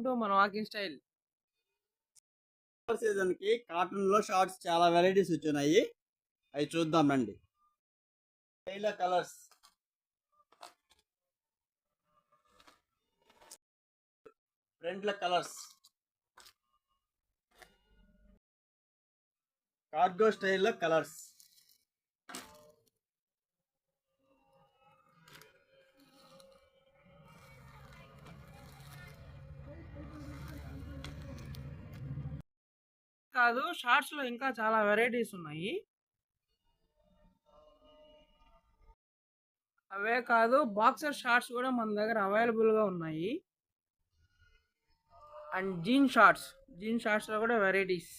To మన walking style. Season కి cotton లో షార్ట్స్ చాలా వెరైటీస్ వచ్చున్నాయి. అవి చూద్దాం రండి. కలర్స్, ఫ్రంట్ల కలర్స్, కార్గో స్టైల్లో కలర్స్, కాదు, షార్ట్స్ లో ఇంకా చాలా వెరైటీస్ ఉన్నాయి. అవే కాదు, బాక్సర్ షార్ట్స్ కూడా మన దగ్గర అవైలబుల్ గా ఉన్నాయి. అండ్ జీన్ షార్ట్స్ లో కూడా వెరైటీస్.